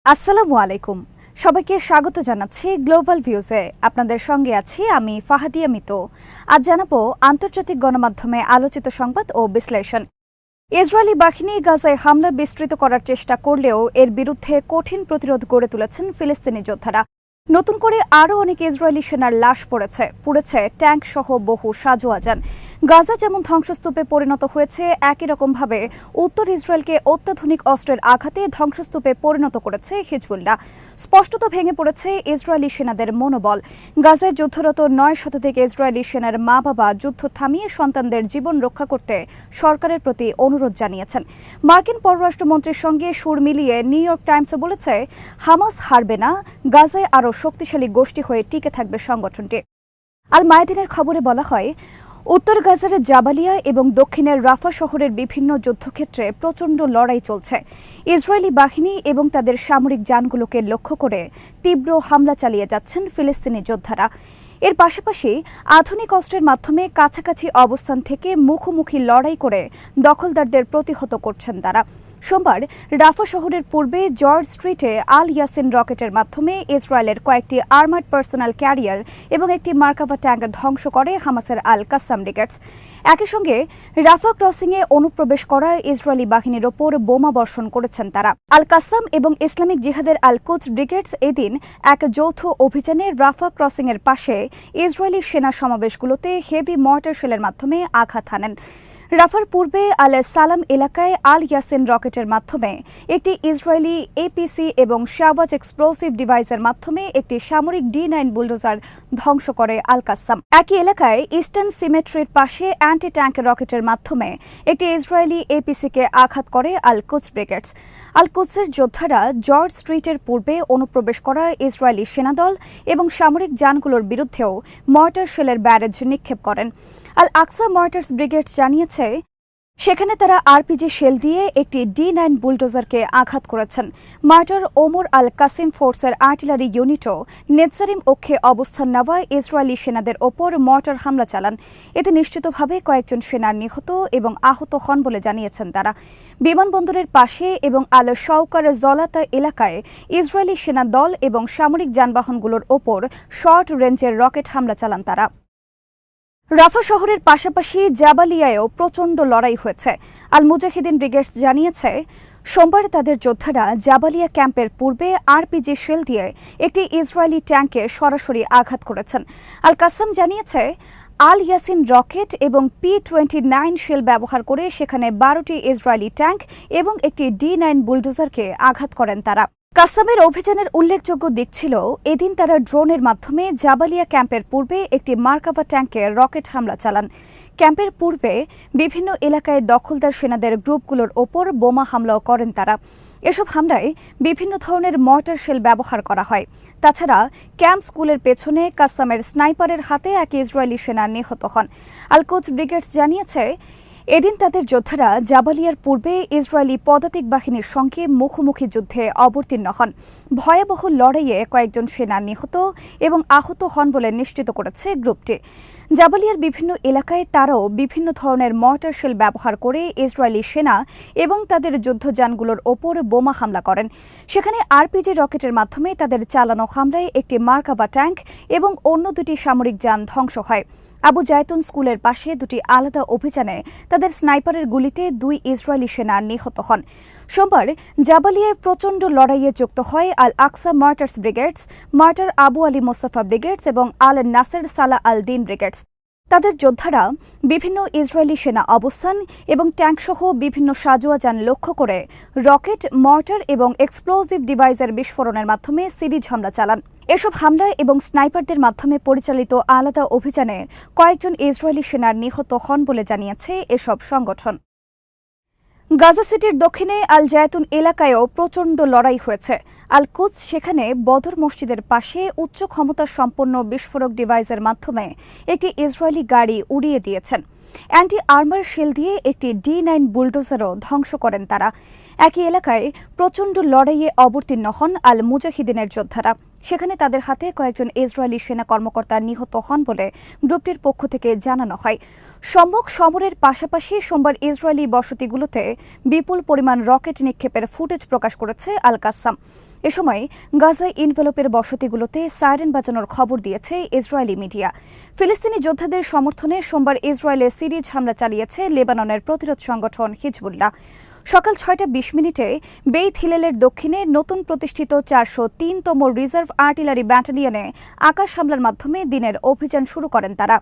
আসসালামু আলাইকুম। সবাইকে স্বাগত জানাচ্ছি গ্লোবাল ভিউজে। আপনাদের সঙ্গে আছি আমি ফাহাদিয়া মিতু। আজ জানাবো আন্তর্জাতিক গণমাধ্যমে আলোচিত সংবাদ ও বিশ্লেষণ। ইসরায়েলি বাহিনী গাজায় হামলা বিস্তৃত করার চেষ্টা করলেও এর বিরুদ্ধে কঠিন প্রতিরোধ গড়ে তুলেছেন ফিলিস্তিনি যোদ্ধারা। নতুন করে আরও অনেক ইসরায়েলি সেনার লাশ পুড়েছে ট্যাঙ্ক সহ বহু সাজোয়া যান। গাজা যেমন ধ্বংসস্তূপে পরিণত হয়েছে, একই রকমভাবে উত্তর ইসরায়েলকে অত্যাধুনিক অস্ত্রের আঘাতে ধ্বংসস্তূপে পরিণত করেছে হিজবুল্লাহ। স্পষ্টত ভেঙে পড়েছে ইসরায়েলি সেনাদের মনোবল। গাজায় যুদ্ধরত 9 শতাধিক ইসরায়েলি সেনার মা বাবা যুদ্ধ থামিয়ে সন্তানদের জীবন রক্ষা করতে সরকারের প্রতি অনুরোধ জানিয়েছেন। মার্কিন পররাষ্ট্রমন্ত্রীর সঙ্গে সুর মিলিয়ে নিউ ইয়র্ক টাইমসে বলেছে, হামাস হারবে না, গাজায় আরও শক্তিশালী গোষ্ঠী হয়ে টিকে থাকবে সংগঠনটি। আল মায়াদিনের খবরে বলা হয়, উত্তর গাজার জাবালিয়া এবং দক্ষিণের রাফা শহরের বিভিন্ন যুদ্ধক্ষেত্রে প্রচণ্ড লড়াই চলছে। ইসরায়েলি বাহিনী এবং তাদের সামরিক যানগুলোকে লক্ষ্য করে তীব্র হামলা চালিয়ে যাচ্ছেন ফিলিস্তিনি যোদ্ধারা। এর পাশাপাশি আধুনিক অস্ত্রের মাধ্যমে কাছাকাছি অবস্থান থেকে মুখোমুখি লড়াই করে দখলদারদের প্রতিহত করছেন তারা। সোমবার রাফা শহরের পূর্বে জর্জ স্ট্রিটে আল ইয়াসিন রকেটের মাধ্যমে ইসরায়েলের কয়েকটি আর্মার্ড পার্সোনাল ক্যারিয়ার এবং একটি মার্কাভা ট্যাঙ্ক ধ্বংস করে হামাসের আল কাসাম ব্রিগেডস। একই সঙ্গে রাফা ক্রসিংয়ে অনুপ্রবেশ করা ইসরায়েলি বাহিনীর ওপর বোমা বর্ষণ করেছেন তারা। আল কাসাম এবং ইসলামিক জিহাদের আল কুদস ব্রিগেডস এদিন এক যৌথ অভিযানে রাফা ক্রসিংয়ের পাশে ইসরায়েলি সেনা সমাবেশগুলোতে হেভি মর্টার শেলের মাধ্যমে আঘাত হানেন। রাফার পূর্বে আল সালাম এলাকায় আল ইয়াসিন রকেটের মাধ্যমে একটি ইসরায়েলি এপিসি এবং শাওয়াজ এক্সপ্লোসিভ ডিভাইসের মাধ্যমে একটি সামরিক D9 বুলডোজার ধ্বংস করে আল কাসাম। একই এলাকায় ইস্টার্ন সিমেট্রির পাশে অ্যান্টি ট্যাঙ্ক রকেটের মাধ্যমে একটি ইসরায়েলি এপিসিকে আঘাত করে আল কুদস ব্রিগেডস। আল কুদসের যোদ্ধারা জর্জ স্ট্রিটের পূর্বে অনুপ্রবেশ করা ইসরায়েলি সেনাদল এবং সামরিক যানগুলোর বিরুদ্ধেও মর্টার শেলের ব্যারেজ নিক্ষেপ করেন। আল আকসা মর্টার্স ব্রিগেড জানিয়েছে, সেখানে তারা আরপিজি শেল দিয়ে একটি D9 বুলডোজারকে আঘাত করেছেন। মার্টার ওমর আল কাসিম ফোর্সের আর্টিলারি ইউনিটও নেতসারিম অক্ষে অবস্থান নেওয়া ইসরায়েলি সেনাদের ওপর মর্টার হামলা চালান। এতে নিশ্চিতভাবে কয়েকজন সেনা নিহত এবং আহত হন বলে জানিয়েছেন তারা। বিমানবন্দরের পাশে এবং আল শওকার জলাতা এলাকায় ইসরায়েলি সেনা দল এবং সামরিক যানবাহনগুলোর ওপর শর্ট রেঞ্জের রকেট হামলা চালান তারা। রাফা শহরের পাশাপাশি জাবালিয়ায়ও প্রচণ্ড লড়াই হয়েছে। আল মুজাহিদিন ব্রিগেডস জানিয়েছে, সোমবার তাদের যোদ্ধারা জাবালিয়া ক্যাম্পের পূর্বে আরপিজি শেল দিয়ে একটি ইসরায়েলি ট্যাঙ্কে সরাসরি আঘাত করেছেন। আল কাসাম জানিয়েছে, আল ইয়াসিন রকেট এবং P-29 শেল ব্যবহার করে সেখানে 12টি ইসরায়েলি ট্যাঙ্ক এবং একটি D9 বুলডোজারকে আঘাত করেন তারা। কাসামের অভিযানের উল্লেখযোগ্য দিক ছিল, এদিন তারা ড্রোনের মাধ্যমে জাবালিয়া ক্যাম্পের পূর্বে একটি মার্কাভা ট্যাঙ্কে রকেট হামলা চালান। ক্যাম্পের পূর্বে বিভিন্ন এলাকায় দখলদার সেনাদের গ্রুপগুলোর ওপর বোমা হামলাও করেন তারা। এসব হামলায় বিভিন্ন ধরনের মর্টার শেল ব্যবহার করা হয়। তাছাড়া ক্যাম্প স্কুলের পেছনে কাসামের স্নাইপারের হাতে এক ইসরায়েলি সেনা নিহত হন। আল কুদস ব্রিগেডস জানিয়েছে, এদিন তাদের যোদ্ধারা জাবালিয়ার পূর্বে ইসরায়েলি পদাতিক বাহিনীর সঙ্গে মুখোমুখি যুদ্ধে অবতীর্ণ হন। ভয়াবহ লড়াইয়ে কয়েকজন সেনা নিহত এবং আহত হন বলে নিশ্চিত করেছে গ্রুপটি। জাবালিয়ার বিভিন্ন এলাকায় তারাও বিভিন্ন ধরনের মর্টার শেল ব্যবহার করে ইসরায়েলি সেনা এবং তাদের যুদ্ধযানগুলোর ওপর বোমা হামলা করেন। সেখানে আরপিজি রকেটের মাধ্যমে তাদের চালানো হামলায় একটি মার্কাভা ট্যাঙ্ক এবং অন্য দুটি সামরিক যান ধ্বংস হয়। আবু জায়তুন স্কুলের পাশে দুটি আলাদা অভিযানে তাদের স্নাইপারের গুলিতে 2 ইসরায়েলি সেনা নিহত হন। সোমবার জাবালিয়ায় প্রচণ্ড লড়াইয়ে যুক্ত হয় Al Aqsa Martyrs Brigades, Martyr Abu Ali Mustafa Brigades এবং আল নাসের সালাহ আল দিন ব্রিগেডস। তাদের যোদ্ধারা বিভিন্ন ইসরায়েলি সেনা অবস্থান এবং ট্যাঙ্কসহ বিভিন্ন সাজোয়া যান লক্ষ্য করে রকেট, মর্টার এবং এক্সপ্লোসিভ ডিভাইসের বিস্ফোরণের মাধ্যমে সিরিজ হামলা চালান। এসব হামলা এবং স্নাইপারদের মাধ্যমে পরিচালিত আলাদা অভিযানে কয়েকজন ইসরায়েলি সেনা নিহত হন বলে জানিয়েছে এসব সংগঠন। গাজা সিটির দক্ষিণে আল জায়তুন এলাকায়ও প্রচণ্ড লড়াই হয়েছে। আল কুদস সেখানে বদর মসজিদের পাশে উচ্চ ক্ষমতা সম্পন্ন বিস্ফোরক ডিভাইসের মাধ্যমে একটি ইসরায়েলি গাড়ি উড়িয়ে দিয়েছেন। অ্যান্টি আর্মার শেল দিয়ে একটি D9 বুলডোজারও ধ্বংস করেন তারা। একই এলাকায় প্রচণ্ড লড়াইয়ে অবতীর্ণ হন আল মুজাহিদিনের যোদ্ধারা। সেখানে তাদের হাতে কয়েকজন ইসরায়েলি সেনা কর্মকর্তা নিহত হন বলে গ্রুপটির পক্ষ থেকে জানানো হয়। সম্মুখ সমরের পাশাপাশি সোমবার ইসরায়েলি বসতিগুলোতে বিপুল পরিমাণ রকেট নিক্ষেপের ফুটেজ প্রকাশ করেছে আল কাসাম। এ সময় গাজায় ইনভেলপের বসতিগুলোতে সাইরেন বাজানোর খবর দিয়েছে ইসরায়েলি মিডিয়া। ফিলিস্তিনি যোদ্ধাদের সমর্থনে সোমবার ইসরায়েলে সিরিজ হামলা চালিয়েছে লেবাননের প্রতিরোধ সংগঠন হিজবুল্লাহ। সকাল 6:20 বেইত হিলেলের দক্ষিণে নতুন প্রতিষ্ঠিত 403তম রিজার্ভ আর্টিলারি ব্যাটালিয়নে আকাশ হামলার মাধ্যমে দিনের অভিযান শুরু করেন তারা।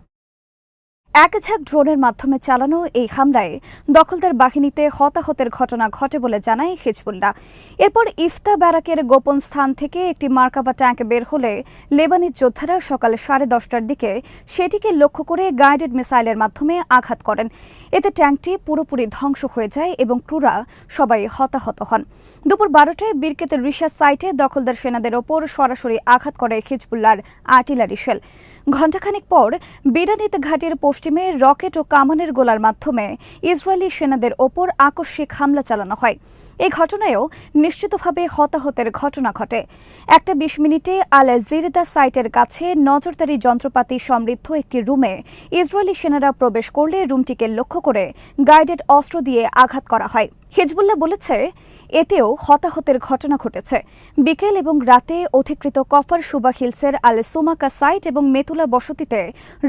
এক ঝাঁক ড্রোনের মাধ্যমে চালানো এই হামলায় দখলদার বাহিনীতে হতাহতের ঘটনা ঘটে বলে জানায় হিজবুল্লাহ। এরপর ইফতা ব্যারাকের গোপন স্থান থেকে একটি মার্কাভা ট্যাঙ্ক বের হলে লেবানি যোদ্ধারা সকাল 10:30টার দিকে সেটিকে লক্ষ্য করে গাইডেড মিসাইলের মাধ্যমে আঘাত করেন। এতে ট্যাঙ্কটি পুরোপুরি ধ্বংস হয়ে যায় এবং ক্রুরা সবাই হতাহত হন। দুপুর 12টায় বিরকেতের রিশা সাইটে দখলদার সেনাদের ওপর সরাসরি আঘাত করে হিজবুল্লাহর আর্টিলারি শেল। ঘণ্টাখানেক পর বিরানিত ঘাটের পশ্চিমে রকেট ও কামানের গোলার মাধ্যমে ইসরায়েলি সেনাদের ওপর আকস্মিক হামলা চালানো হয়। এই ঘটনায়ও নিশ্চিতভাবে হতাহতের ঘটনা ঘটে। 1:20 আল জিরদা সাইটের কাছে নজরদারি যন্ত্রপাতি সমৃদ্ধ একটি রুমে ইসরায়েলি সেনারা প্রবেশ করলে রুমটিকে লক্ষ্য করে গাইডেড অস্ত্র দিয়ে আঘাত করা হয়। হিজবুল্লাহ বলেছে এতেও হতাহতের ঘটনা ঘটেছে। বিকেল এবং রাতে অধিকৃত কফর সুবা হিলসের আল সুমাকা সাইট এবং মেতুলা বসতিতে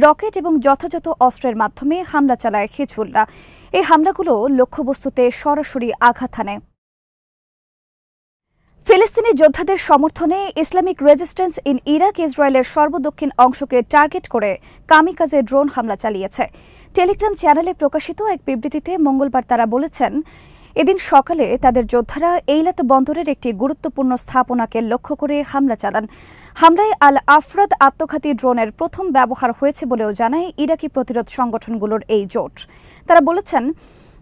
রকেট এবং যথাযথ অস্ত্রের মাধ্যমে হামলা চালায় হিজবুল্লাহ। এই হামলাগুলো লক্ষ্যবস্তুতে সরাসরি আঘাত হানে। ফিলিস্তিনি যোদ্ধাদের সমর্থনে ইসলামিক রেজিস্ট্যান্স ইন ইরাক ইসরায়েলের সর্বদক্ষিণ অংশকে টার্গেট করে কামিকাজে ড্রোন হামলা চালিয়েছে। টেলিগ্রাম চ্যানেলে প্রকাশিত এক বিবৃতিতে মঙ্গলবার তারা বলেছেন, এদিন সকালে তাদের যোদ্ধারা এইলাত বন্দরের একটি গুরুত্বপূর্ণ স্থাপনাকে লক্ষ্য করে হামলা চালান। হামলায় আল আফরাদ আত্মঘাতী ড্রোনের প্রথম ব্যবহার হয়েছে বলেও জানায় ইরাকি প্রতিরোধ সংগঠনগুলোর এই জোট। তারা বলেছেন,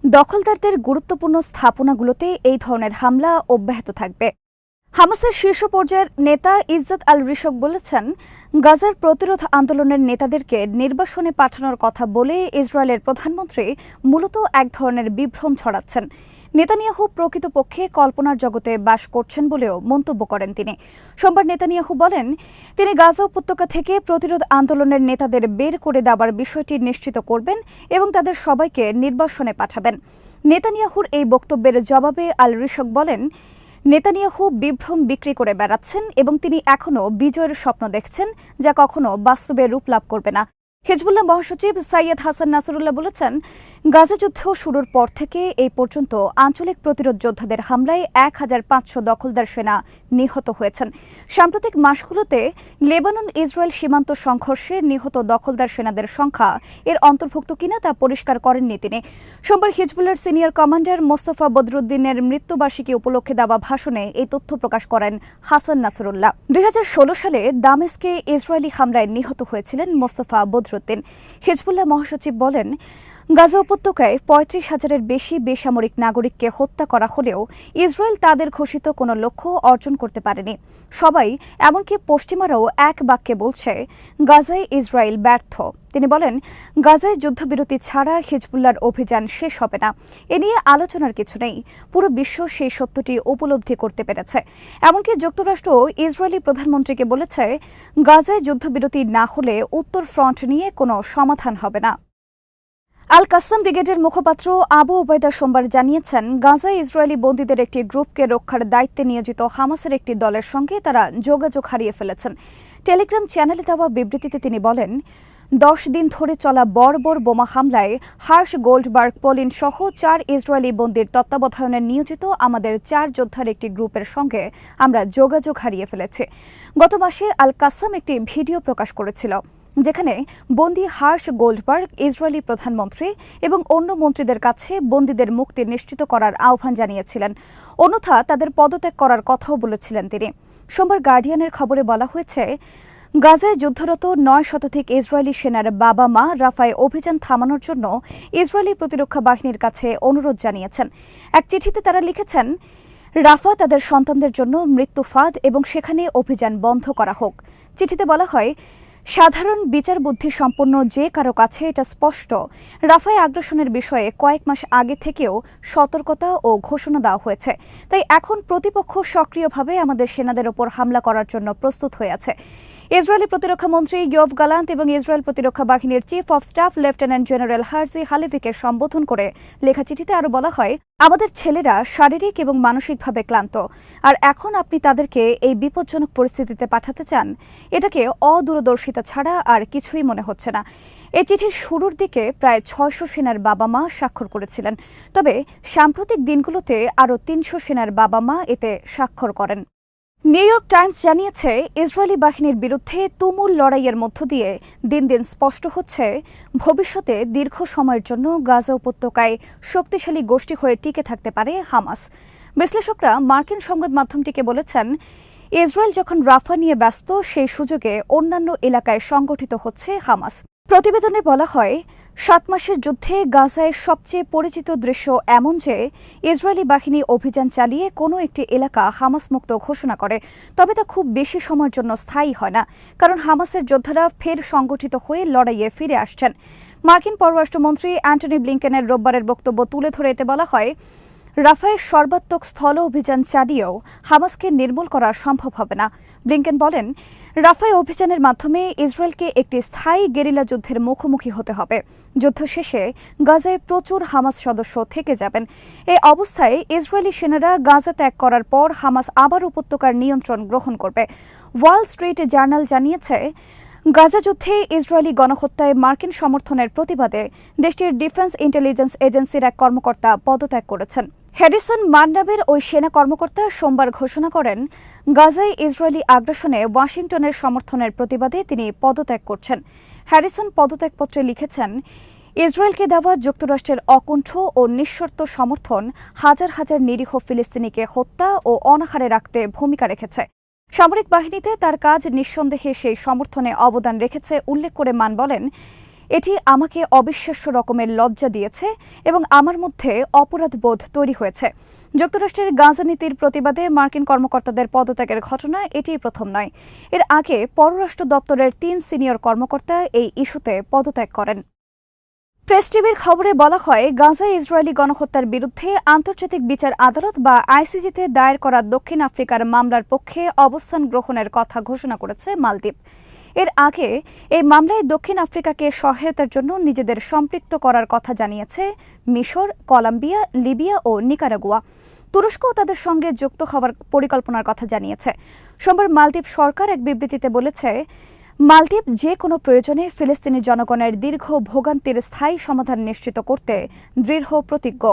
দখলদারদের গুরুত্বপূর্ণ স্থাপনাগুলোতে এই ধরনের হামলা অব্যাহত থাকবে। হামাসের শীর্ষ পর্যায়ের নেতা ইজ্জত আল রিশক বলেছেন, গাজার প্রতিরোধ আন্দোলনের নেতাদেরকে নির্বাসনে পাঠানোর কথা বলে ইসরায়েলের প্রধানমন্ত্রী মূলত এক ধরনের বিভ্রম ছড়াচ্ছেন। নেতানিয়াহু প্রকৃতপক্ষে কল্পনার জগতে বাস করছেন বলেও মন্তব্য করেন তিনি। সোমবার নেতানিয়াহু বলেন, তিনি গাজা উপত্যকা থেকে প্রতিরোধ আন্দোলনের নেতাদের বের করে দেওয়ার বিষয়টি নিশ্চিত করবেন এবং তাদের সবাইকে নির্বাসনে পাঠাবেন। নেতানিয়াহুর এই বক্তব্যের জবাবে আল রিশক বলেন, নেতানিয়াহু বিভ্রম বিক্রি করে বেড়াচ্ছেন এবং তিনি এখনও বিজয়ের স্বপ্ন দেখছেন, যা কখনো বাস্তবে রূপ লাভ করবে না। হিজবুল্লাহ মহাসচিব সাইয়েদ হাসান নাসরুল্লাহ বলেছেন, গাজা যুদ্ধ শুরুর পর থেকে এই পর্যন্ত আঞ্চলিক প্রতিরোধ যোদ্ধাদের হামলায় 1500 দখলদার সেনা নিহত হয়েছেন। সাম্প্রতিক মাসগুলোতে লেবানন ইসরায়েল সীমান্ত সংঘর্ষে নিহত দখলদার সেনাদের সংখ্যা এর অন্তর্ভুক্ত কিনা তা পরিষ্কার করেননি তিনি। সোমবার হিজবুল্লাহর সিনিয়র কমান্ডার মোস্তফা বদরুদ্দিনের মৃত্যুবার্ষিকী উপলক্ষে দেওয়া ভাষণে এই তথ্য প্রকাশ করেন হাসান নাসরুল্লাহ। 2016 সালে দামেস্কে ইসরায়েলি হামলায় নিহত হয়েছিলেন মোস্তফা বদরুদ্দিন। হিজবুল্লাহ মহাসচিব বলেন, গাজা উপত্যকায় 35,000-এর বেশি বেসামরিক নাগরিককে হত্যা করা হলেও ইসরায়েল তাদের ঘোষিত কোনো লক্ষ্য অর্জন করতে পারেনি। সবাই, এমনকি পশ্চিমারাও এক বাক্যে বলছে, গাজায় ইসরায়েল ব্যর্থ। তিনি বলেন, গাজায় যুদ্ধবিরতি ছাড়া হিজবুল্লাহর অভিযান শেষ হবে না। এ নিয়ে আলোচনার কিছু নেই। পুরো বিশ্ব সেই সত্যটি উপলব্ধি করতে পেরেছে। এমনকি যুক্তরাষ্ট্র ইসরায়েলি প্রধানমন্ত্রীকে বলেছে, গাজায় যুদ্ধবিরতি না হলে উত্তর ফ্রন্ট নিয়ে কোনো সমাধান হবে না। আল কাসাম ব্রিগেডের মুখপাত্র আবু ওবায়দা সোমবার জানিয়েছেন, গাজায় ইসরায়েলি বন্দীদের একটি গ্রুপকে রক্ষার দায়িত্বে নিয়োজিত হামাসের একটি দলের সঙ্গে তারা যোগাযোগ হারিয়ে ফেলেছেন। টেলিগ্রাম চ্যানেলে দেওয়া বিবৃতিতে তিনি বলেন, 10 দিন ধরে চলা বর্বর বোমা হামলায় হার্শ গোল্ডবার্গ পোলিন সহ 4 ইসরায়েলি বন্দীর তত্ত্বাবধানে নিয়োজিত আমাদের 4 যোদ্ধার একটি গ্রুপের সঙ্গে আমরা যোগাযোগ হারিয়ে ফেলেছি। গত মাসে আল কাসাম একটি ভিডিও প্রকাশ করেছিল, যেখানে বন্দী হার্শ গোল্ডবার্গ ইসরায়েলি প্রধানমন্ত্রী এবং অন্য মন্ত্রীদের কাছে বন্দীদের মুক্তি নিশ্চিত করার আহ্বান জানিয়েছিলেন। অন্যথা তাদের পদত্যাগ করার কথাও বলেছিলেন তিনি। সোমবার গার্ডিয়ানের খবরে বলা হয়েছে, গাজায় যুদ্ধরত 9 শতাধিক ইসরায়েলি সেনার বাবা মা রাফায় অভিযান থামানোর জন্য ইসরায়েলি প্রতিরক্ষা বাহিনীর কাছে অনুরোধ জানিয়েছেন। এক চিঠিতে তারা লিখেছেন, রাফা তাদের সন্তানদের জন্য মৃত্যু ফাঁদ এবং সেখানে অভিযান বন্ধ করা হোক। চিঠিতে বলা হয়, সাধারণ বিচার বুদ্ধি সম্পন্ন যে কারো কাছে এটা স্পষ্ট, রাফায় আগ্রাসনের বিষয়ে কয়েক মাস আগে থেকেও সতর্কতা ও ঘোষণা দেওয়া হয়েছে। তাই এখন প্রতিপক্ষ সক্রিয়ভাবে আমাদের সেনাদের ওপর হামলা করার জন্য প্রস্তুত হয়ে আছে। ইসরায়েলি প্রতিরক্ষা মন্ত্রী ইয়োভ গালান্ত এবং ইসরায়েল প্রতিরক্ষা বাহিনীর chief of staff lieutenant general Herzi হালেভিকে সম্বোধন করে লেখা চিঠিতে আরও বলা হয়, আমাদের ছেলেরা শারীরিক এবং মানসিকভাবে ক্লান্ত, আর এখন আপনি তাদেরকে এই বিপজ্জনক পরিস্থিতিতে পাঠাতে চান। এটাকে অদূরদর্শিতা ছাড়া আর কিছুই মনে হচ্ছে না। এই চিঠির শুরুর দিকে প্রায় ৬০০ সেনার বাবা মা স্বাক্ষর করেছিলেন, তবে সাম্প্রতিক দিনগুলোতে আরও ৩০০ সেনার বাবা মা এতে স্বাক্ষর করেন। নিউ ইয়র্ক টাইমস জানিয়েছে, ইসরায়েলি বাহিনীর বিরুদ্ধে তুমুল লড়াইয়ের মধ্য দিয়ে দিন দিন স্পষ্ট হচ্ছে ভবিষ্যতে দীর্ঘ সময়ের জন্য গাজা উপত্যকায় শক্তিশালী গোষ্ঠী হয়ে টিকে থাকতে পারে হামাস। বিশ্লেষকরা মার্কিন সংবাদ মাধ্যমটিকে বলেছেন, ইসরায়েল যখন রাফা নিয়ে ব্যস্ত, সেই সুযোগে অন্যান্য এলাকায় সংগঠিত হচ্ছে হামাস। প্রতিবেদনে বলা হয়, ৭ মাসের যুদ্ধে গাজায় সবচেয়ে পরিচিত দৃশ্য এমন যে ইসরায়েলি বাহিনী অভিযান চালিয়ে কোনো একটি এলাকা হামাস মুক্ত ঘোষণা করে, তবে তা খুব বেশি সময়ের জন্য স্থায়ী হয় না, কারণ হামাসের যোদ্ধারা ফের সংগঠিত হয়ে লড়াইয়ে ফিরে আসছেন। মার্কিন পররাষ্ট্রমন্ত্রী অ্যান্টনি ব্লিংকেনের রোববারের বক্তব্য তুলে ধরে এতে বলা হয়, রাফায় সর্বাত্মক স্থল অভিযান চালিয়েও হামাসকে নির্মূল করা সম্ভব হবে না। ব্লিংকেন বলেন, রাফায় অভিযানের মাধ্যমে ইসরায়েলকে একটি স্থায়ী গেরিলা যুদ্ধের মুখোমুখি হতে হবে। যুদ্ধ শেষে গাজায় প্রচুর হামাস সদস্য থেকে যাবেন। এই অবস্থায় ইসরায়েলি সেনারা গাজা ত্যাগ করার পর হামাস আবার উপত্যকার নিয়ন্ত্রণ গ্রহণ করবে। ওয়াল স্ট্রিট জার্নাল জানিয়েছে, গাজা যুদ্ধে ইসরায়েলি গণহত্যায় মার্কিন সমর্থনের প্রতিবাদে দেশটির ডিফেন্স ইন্টেলিজেন্স এজেন্সির এক কর্মকর্তা পদত্যাগ করেছেন। হ্যারিসন মান্নাবের ওই সেনা কর্মকর্তা সোমবার ঘোষণা করেন, গাজায় ইসরায়েলি আগ্রাসনে ওয়াশিংটনের সমর্থনের প্রতিবাদে তিনি পদত্যাগ করছেন। হ্যারিসন পদত্যাগপত্রে লিখেছেন, ইসরায়েলকে দেওয়া যুক্তরাষ্ট্রের অকুণ্ঠ ও নিঃশর্ত সমর্থন হাজার হাজার নিরীহ ফিলিস্তিনিকে হত্যা ও অনাহারে রাখতে ভূমিকা রেখেছে। সামরিক বাহিনীতে তার কাজ নিঃসন্দেহে সেই সমর্থনে অবদান রেখেছে উল্লেখ করে মান বলেন, এটি আমাকে অবিশ্বাস্য রকমের লজ্জা দিয়েছে এবং আমার মধ্যে অপরাধবোধ তৈরি হয়েছে। যুক্তরাষ্ট্রের গাজা নীতির প্রতিবাদে মার্কিন কর্মকর্তাদের পদত্যাগের ঘটনা এটিই প্রথম নয়। এর আগে পররাষ্ট্র দপ্তরের ৩ সিনিয়র কর্মকর্তা এই ইস্যুতে পদত্যাগ করেন। প্রেস টিভির খবরে বলা হয়, গাজায় ইসরায়েলি গণহত্যার বিরুদ্ধে আন্তর্জাতিক বিচার আদালত বা আইসিজিতে দায়ের করা দক্ষিণ আফ্রিকার মামলার পক্ষে অবস্থান গ্রহণের কথা ঘোষণা করেছে মালদ্বীপ। এর আগে এই মামলায় দক্ষিণ আফ্রিকাকে সহায়তার জন্য নিজেদের সম্পৃক্ত করার কথা জানিয়েছে মিশর, কলম্বিয়া, লিবিয়া ও নিকারাগুয়া। তুরস্কও তাদের সঙ্গে যুক্ত হওয়ার পরিকল্পনার কথা জানিয়েছে। সোমবার মালদ্বীপ সরকার এক বিবৃতিতে বলেছে, মালদ্বীপ যে কোনো প্রয়োজনে ফিলিস্তিনি জনগণের দীর্ঘ ভোগান্তির স্থায়ী সমাধান নিশ্চিত করতে দৃঢ় প্রতিজ্ঞ।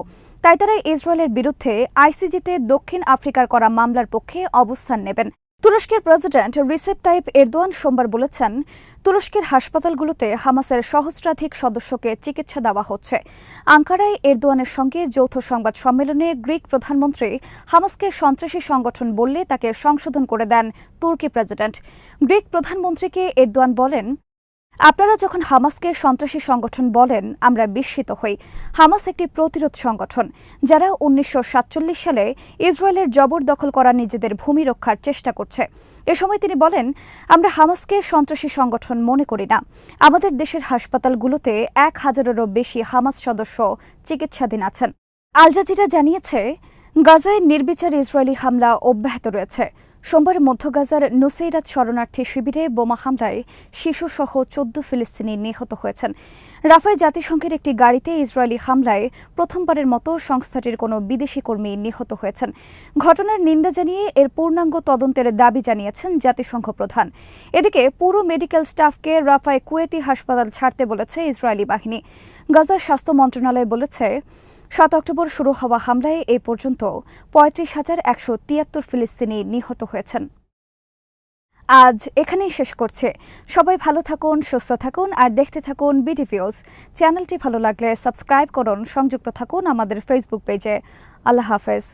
তাই তারা ইসরায়েলের বিরুদ্ধে আইসিজিতে দক্ষিণ আফ্রিকার করা মামলার পক্ষে অবস্থান নেবেন। তুরস্কের প্রেসিডেন্ট রিসেপ তাইপ এরদোয়ান সোমবার বলেছেন, তুরস্কের হাসপাতালগুলোতে হামাসের সহস্রাধিক সদস্যকে চিকিৎসা দেওয়া হচ্ছে। আঙ্কারায় এরদোয়ানের সঙ্গে যৌথ সংবাদ সম্মেলনে গ্রিক প্রধানমন্ত্রী হামাসকে সন্ত্রাসী সংগঠন বললে তাকে সংশোধন করে দেন তুর্কি প্রেসিডেন্ট। গ্রিক প্রধানমন্ত্রীকে এরদোয়ান বলেন, আপনারা যখন হামাসকে সন্ত্রাসী সংগঠন বলেন, আমরা বিস্মিত হই। হামাস একটি প্রতিরোধ সংগঠন, যারা ১৯৪৭ সালে ইসরায়েলের জবরদখল করা নিজেদের ভূমি রক্ষার চেষ্টা করছে। এ সময় তিনি বলেন, আমরা হামাসকে সন্ত্রাসী সংগঠন মনে করি না। আমাদের দেশের হাসপাতালগুলোতে ১,০০০-এরও বেশি হামাস সদস্য চিকিৎসাধীন আছেন। আল জাজিরা জানিয়েছে, গাজায় নির্বিচার ইসরায়েলি হামলা অব্যাহত রয়েছে। সোমবার মধ্য গাজার নুসেইরাত শরণার্থী শিবিরে বোমা হামলায় শিশুসহ ১৪ ফিলিস্তিনি নিহত হয়েছেন। রাফায় জাতিসংঘের একটি গাড়িতে ইসরায়েলি হামলায় প্রথমবারের মতো সংস্থাটির কোনো বিদেশি কর্মী নিহত হয়েছেন। ঘটনার নিন্দা জানিয়ে এর পূর্ণাঙ্গ তদন্তের দাবি জানিয়েছেন জাতিসংঘ প্রধান। এদিকে পুরো মেডিকেল স্টাফকে রাফায় কুয়েতি হাসপাতাল ছাড়তে বলেছে ইসরায়েলি বাহিনী। গাজার স্বাস্থ্য মন্ত্রণালয় বলেছে, ৭ অক্টোবর শুরু হওয়া হামলায় এই পর্যন্ত ৩৫,১৭৩ ফিলিস্তিনি নিহত হয়েছেন। আজ এখানেই শেষ করছে। সবাই ভালো থাকুন, সুস্থ থাকুন আর দেখতে থাকুন বিডি ভিউজ। চ্যানেলটি ভালো লাগলে সাবস্ক্রাইব করুন, সংযুক্ত থাকুন আমাদের ফেসবুক পেজে। আল্লাহ হাফেজ।